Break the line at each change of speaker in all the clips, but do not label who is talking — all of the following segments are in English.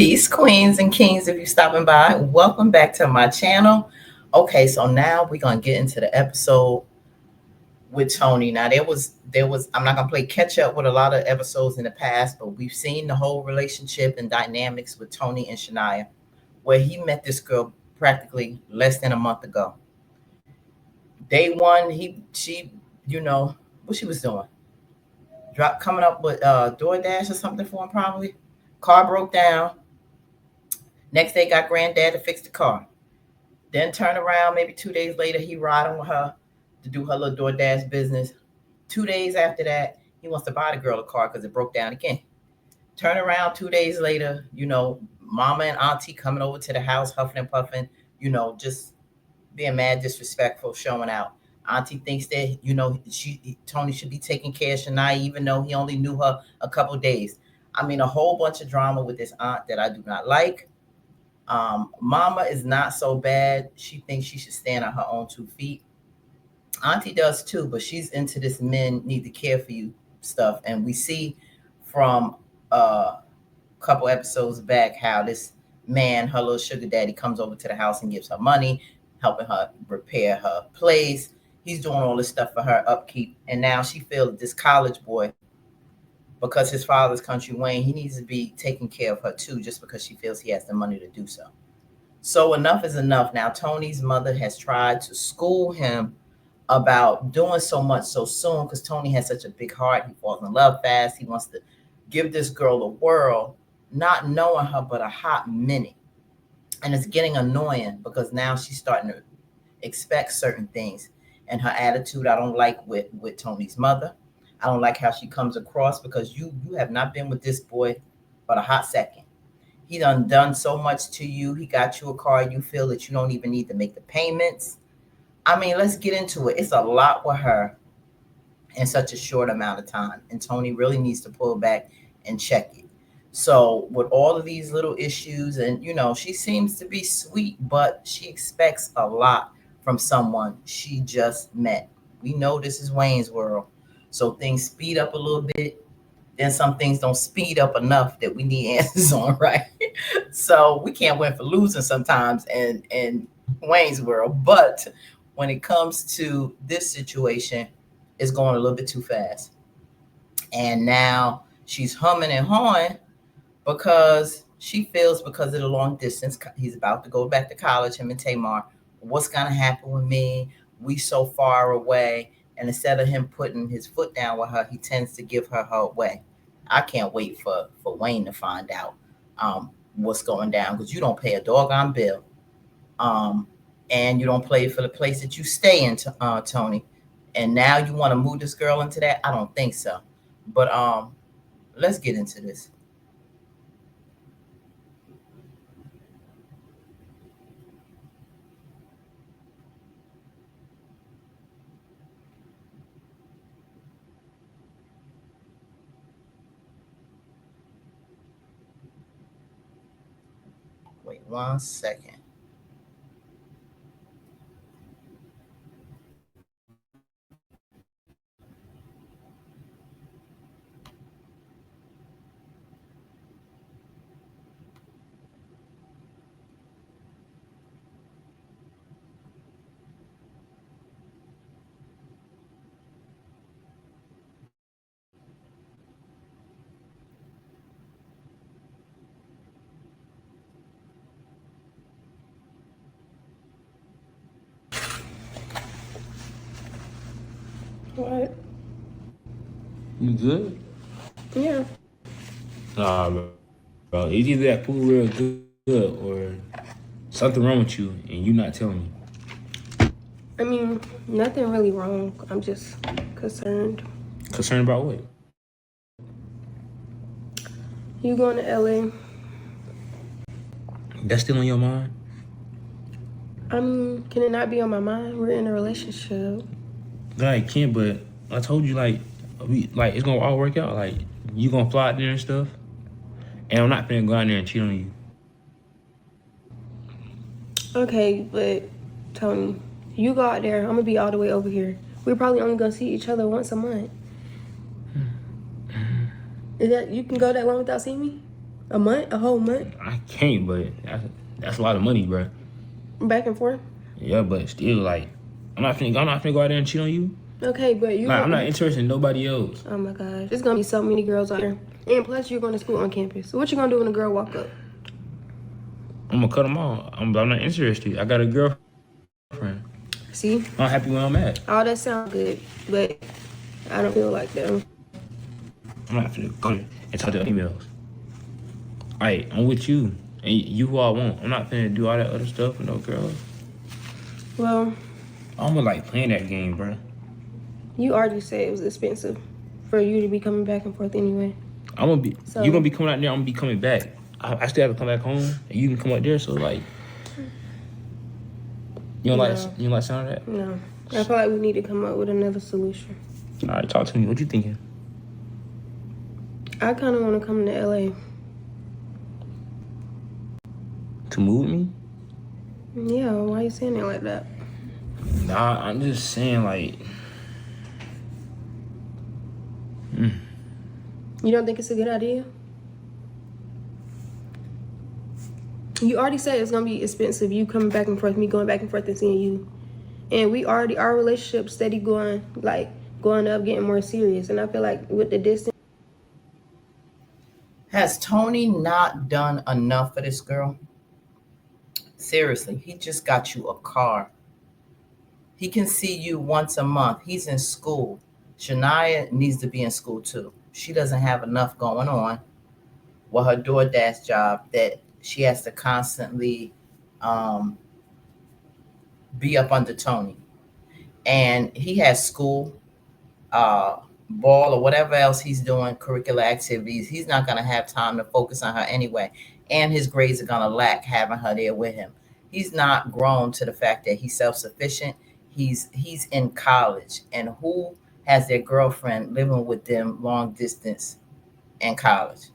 Peace, queens and kings, if you're stopping by. Welcome back to my channel. Okay, so now we're gonna get into the episode with Tony. Now there was I'm not gonna play catch up with a lot of episodes in the past, but we've seen the whole relationship and dynamics with Tony and Shania, where he met this girl practically less than a month ago. Day one, she, what she was doing. Coming up with DoorDash or something for him probably. Car broke down. Next day got granddad to fix the car. Then turn around, maybe 2 days later, he riding with her to do her little DoorDash business. 2 days after that, he wants to buy the girl a car because it broke down again. Turn around 2 days later, mama and auntie coming over to the house, huffing and puffing, just being mad disrespectful, showing out. Auntie thinks that, Tony should be taking care of Shania, even though he only knew her a couple days. I mean, a whole bunch of drama with this aunt that I do not like. Mama is not so bad. She thinks she should stand on her own 2 feet. Auntie does too, but she's into this men need to care for you stuff. And we see from a couple episodes back how this man, her little sugar daddy, comes over to the house and gives her money, helping her repair her place. He's doing all this stuff for her upkeep. And now she feels this college boy, because his father's Country Wayne, he needs to be taking care of her too, just because she feels he has the money to do so. So enough is enough. Now, Tony's mother has tried to school him about doing so much so soon, because Tony has such a big heart. He falls in love fast. He wants to give this girl the world, not knowing her but a hot minute. And it's getting annoying because now she's starting to expect certain things. And her attitude, I don't like with Tony's mother. I don't like how she comes across, because you have not been with this boy but a hot second. He done so much to you. He got you a car. You feel that you don't even need to make the payments. I mean, let's get into it. It's a lot with her in such a short amount of time. And Tony really needs to pull back and check it. So with all of these little issues, and she seems to be sweet, but she expects a lot from someone she just met. We know this is Wayne's World. So things speed up a little bit. Then some things don't speed up enough that we need answers on, right? So we can't win for losing sometimes in Wayne's World. But when it comes to this situation, it's going a little bit too fast. And now she's humming and hawing because she feels, because of the long distance, he's about to go back to college, him and Tamar. What's going to happen with me? We so far away. And instead of him putting his foot down with her, he tends to give her way. I can't wait for Wayne to find out what's going down, because you don't pay a doggone bill. And you don't play for the place that you stay in, Tony. And now you want to move this girl into that? I don't think so. But let's get into this. Wait 1 second.
What?
You good?
Yeah.
Nah, bro. It's either that food real good or something wrong with you and you not telling me.
I mean, nothing really wrong. I'm just concerned.
Concerned about what?
You going to LA?
That's still on your mind?
I mean, can it not be on my mind? We're in a relationship.
Like, can't, but I told you, it's gonna all work out. Like, you gonna fly out there and stuff. And I'm not finna go out there and cheat on you.
Okay, but Tony, you go out there. I'm gonna be all the way over here. We're probably only gonna see each other once a month. Is that you can go that long without seeing me? A month? A whole month?
I can't, but that's a lot of money, bro.
Back and forth?
Yeah, but still, like, I'm not finna go out there and cheat on you.
Okay, but
Like, I'm not interested in nobody else.
Oh my gosh. There's gonna be so many girls out there. And plus, you're going to school on campus. So, what you gonna do when a girl walk up?
I'm gonna cut them off. I'm not interested. I got a girlfriend.
See?
I'm happy where I'm at.
All that sounds good, but I don't feel like that.
I'm not finna go there and talk to females. Alright, I'm with you. And you who I want. I'm not finna do all that other stuff with no girls.
Well,
I'm gonna like playing that game, bro.
you already said it was expensive for you to be coming back and forth anyway.
You gonna be coming out there, I'm gonna be coming back. I still have to come back home and you can come up there, so like you don't like sound of that?
No. I feel like we need to come up with another solution.
Alright, talk to me. What you thinking?
I kinda wanna come to LA.
To move with me?
Yeah, why you saying it like that?
Nah, I'm just saying like
You don't think it's a good idea? You already said it's gonna be expensive. You coming back and forth, me going back and forth and seeing you. And our relationship steady going up, getting more serious. And I feel like with the distance.
Has Tony not done enough for this girl? Seriously, he just got you a car. He can see you once a month. He's in school. Shania needs to be in school too. She doesn't have enough going on with her DoorDash job that she has to constantly be up under Tony. And he has school, ball, or whatever else he's doing, curricular activities. He's not going to have time to focus on her anyway. And his grades are going to lack having her there with him. He's not grown to the fact that he's self-sufficient. He's in college. And who has their girlfriend living with them long distance in college?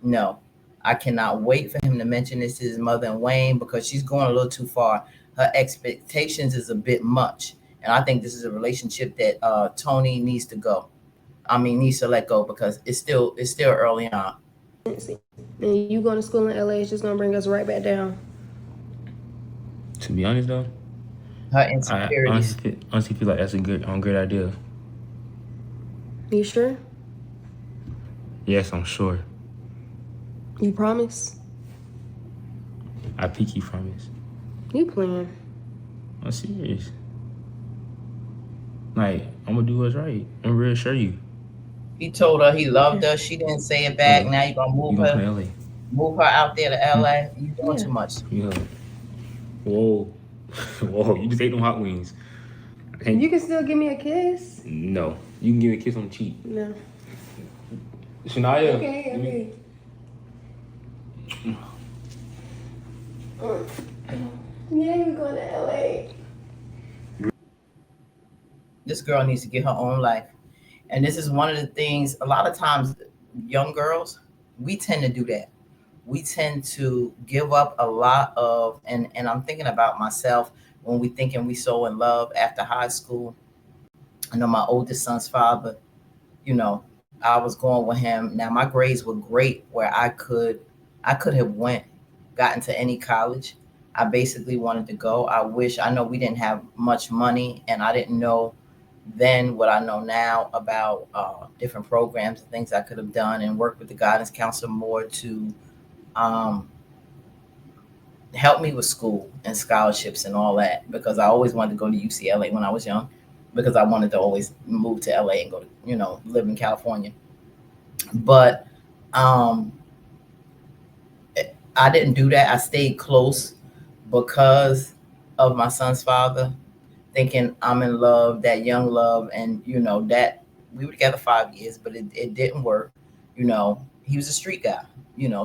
No. I cannot wait for him to mention this to his mother and Wayne, because she's going a little too far. Her expectations is a bit much. And I think this is a relationship that Tony needs to go. Needs to let go, because it's still early on.
And you going to school in LA is just gonna bring us right back down.
To be honest though,
Her
I
insecurities.
honestly feel like that's a great idea.
You sure?
Yes, I'm sure.
You promise?
I pinky promise.
You playing?
I'm serious. Like, I'm gonna do what's right and reassure you.
He told her he loved her. She didn't say it back.
Yeah.
Now you're gonna
You gonna come to LA?
move her out there to LA. You doing
Yeah.
too much.
Yeah. Whoa. Whoa, you just ate them hot wings.
You can still give me a kiss?
No. You can give me a kiss on the cheek.
No.
Shania.
Okay. Yeah, you're going to LA.
This girl needs to get her own life. And this is one of the things, a lot of times, young girls, we tend to do that. We tend to give up a lot of, and I'm thinking about myself when we thinking we so in love after high school. I know my oldest son's father, I was going with him. Now my grades were great where I could have gotten to any college. I basically wanted to go. I know we didn't have much money, and I didn't know then what I know now about different programs and things I could have done, and worked with the guidance counselor more to help me with school and scholarships and all that, because I always wanted to go to UCLA when I was young, because I wanted to always move to LA and go to, live in California. But I didn't do that. I stayed close because of my son's father, thinking I'm in love, that young love. And, that we were together 5 years, but it didn't work. He was a street guy,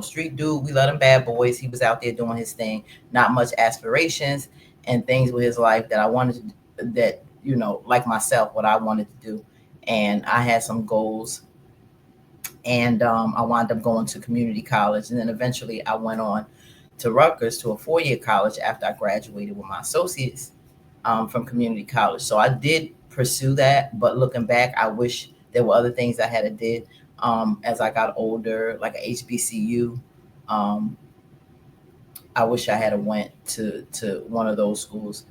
street dude. We let him bad boys. He was out there doing his thing, not much aspirations and things with his life that I wanted to, like myself, what I wanted to do. And I had some goals, and I wound up going to community college. And then eventually I went on to Rutgers, to a 4-year college after I graduated with my associates from community college. So I did pursue that, but looking back, I wish there were other things I had to did as I got older, like a HBCU. Um, I wish I had went to one of those schools.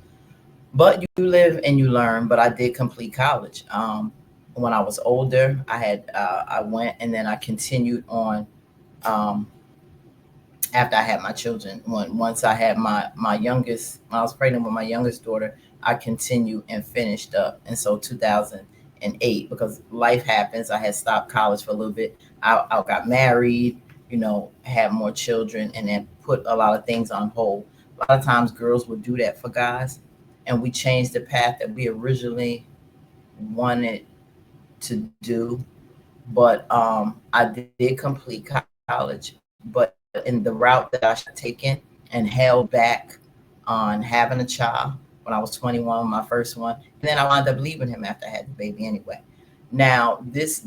But you live and you learn. But I did complete college. When I was older, I went and then I continued on. Um, After I had my children, once I had my youngest, when I was pregnant with my youngest daughter, I continued and finished up. And so 2008, because life happens, I had stopped college for a little bit. I got married, had more children, and then put a lot of things on hold. A lot of times, girls would do that for guys, and we changed the path that we originally wanted to do. But I did complete college, but in the route that I should have taken and held back on having a child when I was 21, my first one, and then I wound up leaving him after I had the baby anyway. Now is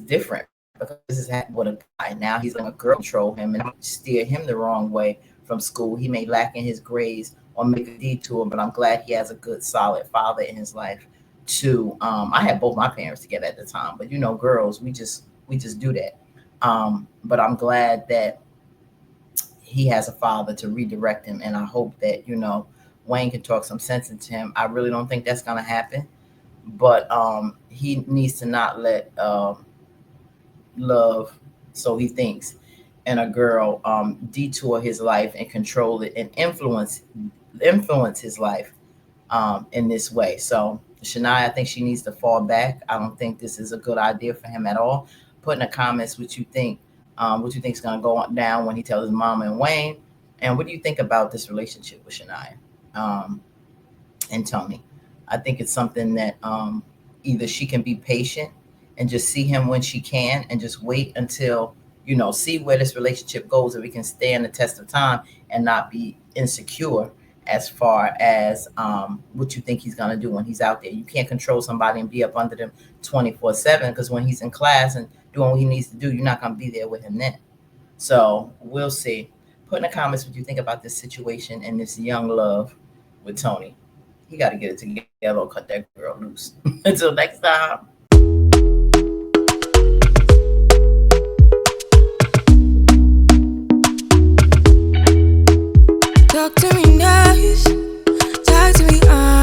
different because this is happening with a guy. Now he's letting a girl control him and steer him the wrong way from school. He may lack in his grades or make a detour, but I'm glad he has a good, solid father in his life too. I had both my parents together at the time, but girls, we just do that. But I'm glad that he has a father to redirect him, and I hope that Wayne can talk some sense into him. I really don't think that's gonna happen, but he needs to not let love, so he thinks, and a girl detour his life and control it and influence his life in this way. So Shania, I think she needs to fall back. I don't think this is a good idea for him at all. Put in the comments what you think is going to go down when he tells his mama and Wayne, and what do you think about this relationship with Shania and Tony? I think it's something that either she can be patient and just see him when she can, and just wait until see where this relationship goes, and we can stand the test of time and not be insecure as far as what you think he's going to do when he's out there. You can't control somebody and be up under them 24/7, because when he's in class and doing what he needs to do, you're not going to be there with him then. So we'll see. Put in the comments what you think about this situation and this young love with Tony. He got to get it together or cut that girl loose. Until next time.
Talk to me nice, talk to me honest.